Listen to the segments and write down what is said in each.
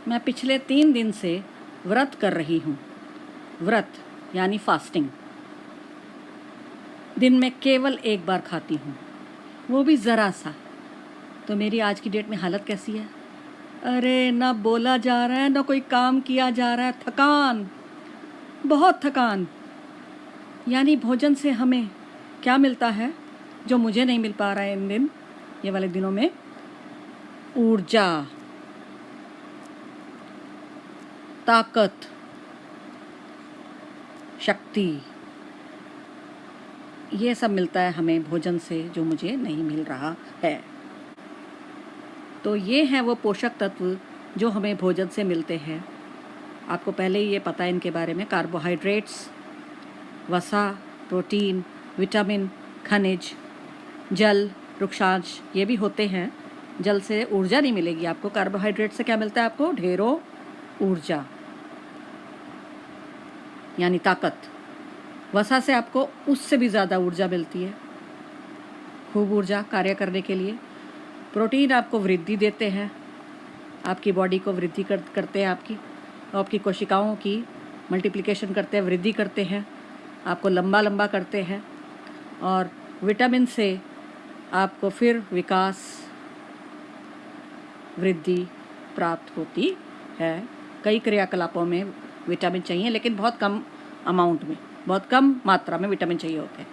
मैं पिछले 3 दिन से व्रत कर रही हूँ। व्रत यानी फास्टिंग। दिन में केवल एक बार खाती हूँ, वो भी ज़रा सा। तो मेरी आज की डेट में हालत कैसी है? अरे ना बोला जा रहा है, ना कोई काम किया जा रहा है। थकान, बहुत थकान। यानी भोजन से हमें क्या मिलता है जो मुझे नहीं मिल पा रहा है इन दिन, ये वाले दिनों में? ऊर्जा, ताकत, शक्ति, ये सब मिलता है हमें भोजन से जो मुझे नहीं मिल रहा है। तो ये हैं वो पोषक तत्व जो हमें भोजन से मिलते हैं। आपको पहले ही ये पता है इनके बारे में। कार्बोहाइड्रेट्स, वसा, प्रोटीन, विटामिन, खनिज, जल, वृक्षांश, ये भी होते हैं। जल से ऊर्जा नहीं मिलेगी आपको। कार्बोहाइड्रेट से क्या मिलता है आपको? ढेरों ऊर्जा यानी ताकत। वसा से आपको उससे भी ज़्यादा ऊर्जा मिलती है, खूब ऊर्जा कार्य करने के लिए। प्रोटीन आपको वृद्धि देते हैं, आपकी बॉडी को वृद्धि करते हैं, आपकी कोशिकाओं की मल्टीप्लिकेशन करते हैं, वृद्धि करते हैं, आपको लंबा करते हैं। और विटामिन से आपको फिर विकास, वृद्धि प्राप्त होती है। कई क्रियाकलापों में विटामिन चाहिए, लेकिन बहुत कम अमाउंट में, बहुत कम मात्रा में विटामिन चाहिए होते हैं।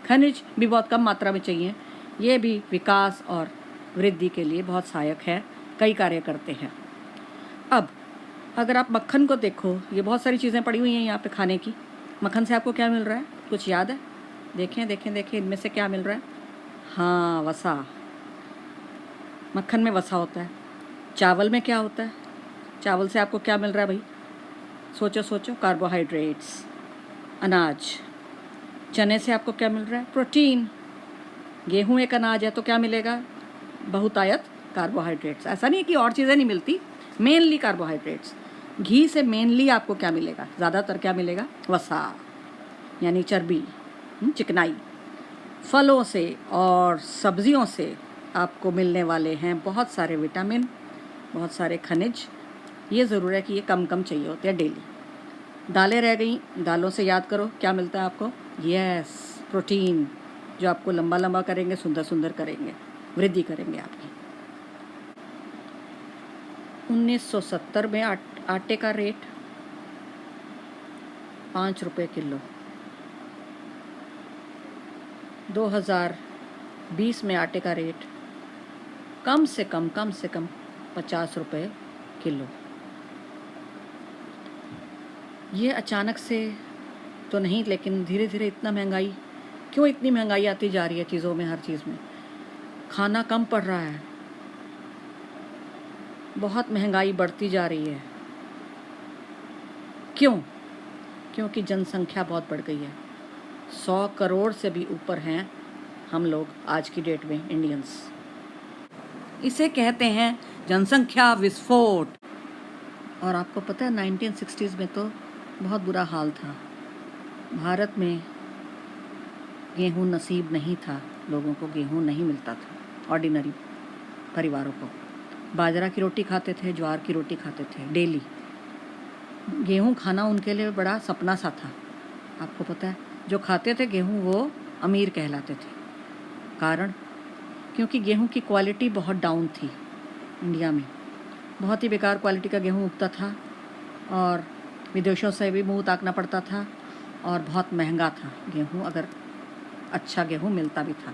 खनिज भी बहुत कम मात्रा में चाहिए। ये भी विकास और वृद्धि के लिए बहुत सहायक है, कई कार्य करते हैं। अब अगर आप मक्खन को देखो, ये बहुत सारी चीज़ें पड़ी हुई हैं यहाँ पे खाने की। मक्खन से आपको क्या मिल रहा है? कुछ याद है? देखें इनमें से क्या मिल रहा है? हाँ, वसा। मक्खन में वसा होता है। चावल में क्या होता है? चावल से आपको क्या मिल रहा है भाई? सोचो। कार्बोहाइड्रेट्स, अनाज। चने से आपको क्या मिल रहा है? प्रोटीन। गेहूँ एक अनाज है तो क्या मिलेगा? बहुतायत कार्बोहाइड्रेट्स। ऐसा नहीं है कि और चीज़ें नहीं मिलती, मेनली कार्बोहाइड्रेट्स। घी से मेनली आपको क्या मिलेगा? ज़्यादातर क्या मिलेगा? वसा यानी चर्बी, चिकनाई। फलों से और सब्जियों से आपको मिलने वाले हैं बहुत सारे विटामिन, बहुत सारे खनिज। ये ज़रूर है कि ये कम चाहिए होते हैं डेली। दालें रह गई, दालों से याद करो क्या मिलता है आपको? यस, प्रोटीन, जो आपको लंबा करेंगे, सुंदर करेंगे, वृद्धि करेंगे आपकी। 1970 में आटे का रेट 5 रुपये किलो। 2020 में आटे का रेट कम से कम 50 रुपये किलो। ये अचानक से तो नहीं, लेकिन धीरे धीरे इतना महंगाई, क्यों इतनी महंगाई आती जा रही है चीज़ों में? हर चीज़ में खाना कम पड़ रहा है, बहुत महंगाई बढ़ती जा रही है। क्यों? क्योंकि जनसंख्या बहुत बढ़ गई है। 100 करोड़ से भी ऊपर हैं हम लोग आज की डेट में, इंडियंस। इसे कहते हैं जनसंख्या विस्फोट। और आपको पता है 1960s में तो बहुत बुरा हाल था। भारत में गेहूँ नसीब नहीं था, लोगों को गेहूँ नहीं मिलता था। ऑर्डिनरी परिवारों को बाजरा की रोटी खाते थे, ज्वार की रोटी खाते थे डेली। गेहूँ खाना उनके लिए बड़ा सपना सा था। आपको पता है, जो खाते थे गेहूँ वो अमीर कहलाते थे। कारण? क्योंकि गेहूँ की क्वालिटी बहुत डाउन थी इंडिया में। बहुत ही बेकार क्वालिटी का गेहूँ उगता था और विदेशों से भी मुंह ताकना पड़ता था, और बहुत महंगा था गेहूँ, अगर अच्छा गेहूँ मिलता भी था।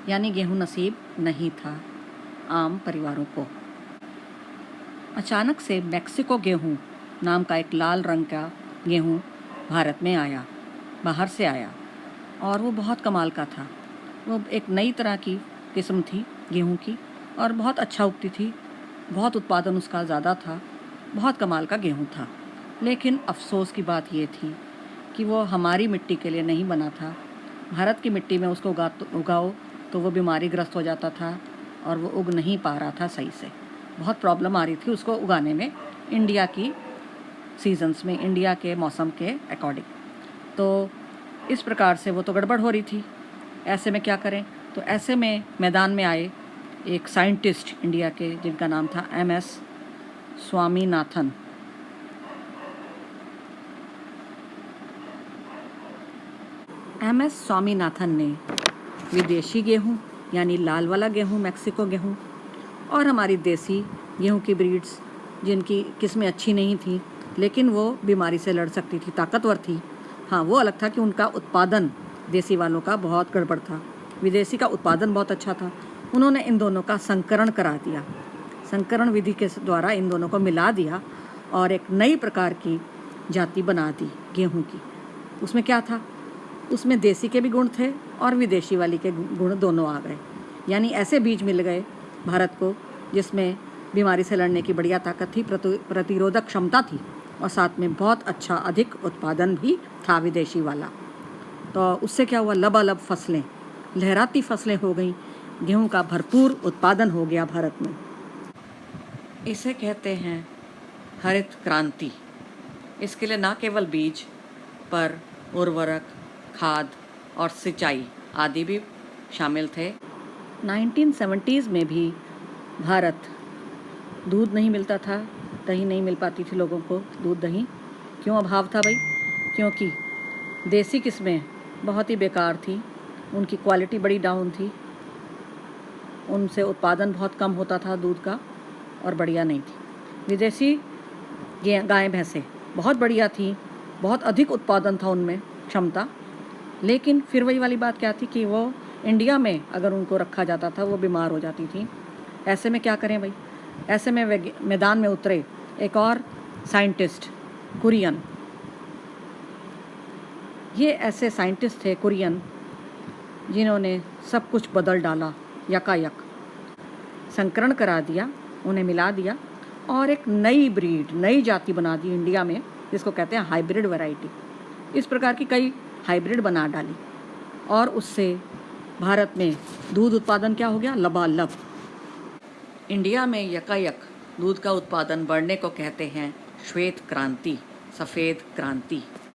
यानी गेहूँ नसीब नहीं था आम परिवारों को। अचानक से मैक्सिको गेहूँ नाम का एक लाल रंग का गेहूँ भारत में आया, बाहर से आया, और वो बहुत कमाल का था। वो एक नई तरह की किस्म थी गेहूँ की, और बहुत अच्छा उगती थी, बहुत उत्पादन उसका ज़्यादा था, बहुत कमाल का गेहूँ था। लेकिन अफसोस की बात ये थी कि वो हमारी मिट्टी के लिए नहीं बना था। भारत की मिट्टी में उसको उगाओ तो वो बीमारीग्रस्त हो जाता था, और वो उग नहीं पा रहा था सही से। बहुत प्रॉब्लम आ रही थी उसको उगाने में, इंडिया की सीजन्स में, इंडिया के मौसम के अकॉर्डिंग। तो इस प्रकार से वो तो गड़बड़ हो रही थी। ऐसे में क्या करें? तो ऐसे में मैदान में आए एक साइंटिस्ट इंडिया के, जिनका नाम था MS स्वामीनाथन। MS स्वामीनाथन ने विदेशी गेहूं यानी लाल वाला गेहूं, मैक्सिको गेहूं, और हमारी देसी गेहूं की ब्रीड्स जिनकी किस्में अच्छी नहीं थी लेकिन वो बीमारी से लड़ सकती थी, ताकतवर थी। हाँ, वो अलग था कि उनका उत्पादन देसी वालों का बहुत गड़बड़ था, विदेशी का उत्पादन बहुत अच्छा था। उन्होंने इन दोनों का संकरण करा दिया, संकरण विधि के द्वारा इन दोनों को मिला दिया और एक नई प्रकार की जाति बना दी गेहूं की। उसमें क्या था? उसमें देसी के भी गुण थे और विदेशी वाली के गुण दोनों आ गए। यानी ऐसे बीज मिल गए भारत को जिसमें बीमारी से लड़ने की बढ़िया ताकत थी, प्रतिरोधक क्षमता थी और साथ में बहुत अच्छा अधिक उत्पादन भी था विदेशी वाला। तो उससे क्या हुआ? लबालब फसलें, लहराती फसलें हो गई, गेहूं का भरपूर उत्पादन हो गया भारत में। इसे कहते हैं हरित क्रांति। इसके लिए न केवल बीज पर उर्वरक, खाद और सिंचाई आदि भी शामिल थे। 1970s में भी भारत, दूध नहीं मिलता था, दही नहीं मिल पाती थी लोगों को, दूध दही क्यों अभाव था भाई? क्योंकि देसी किस्में बहुत ही बेकार थी, उनकी क्वालिटी बड़ी डाउन थी, उनसे उत्पादन बहुत कम होता था दूध का और बढ़िया नहीं थी। विदेशी गाय भैंसें बहुत बढ़िया थी, बहुत अधिक उत्पादन था उनमें क्षमता, लेकिन फिर वही वाली बात क्या थी कि वो इंडिया में अगर उनको रखा जाता था वो बीमार हो जाती थी। ऐसे में क्या करें भाई? ऐसे में मैदान में उतरे एक और साइंटिस्ट, कुरियन। ये ऐसे साइंटिस्ट थे कुरियन जिन्होंने सब कुछ बदल डाला, यकायक संकरण करा दिया, उन्हें मिला दिया और एक नई ब्रीड, नई जाति बना दी इंडिया में, जिसको कहते हैं हाइब्रिड वैरायटी। इस प्रकार की कई हाइब्रिड बना डाली और उससे भारत में दूध उत्पादन क्या हो गया? लबालब। इंडिया में यकायक दूध का उत्पादन बढ़ने को कहते हैं श्वेत क्रांति, सफ़ेद क्रांति।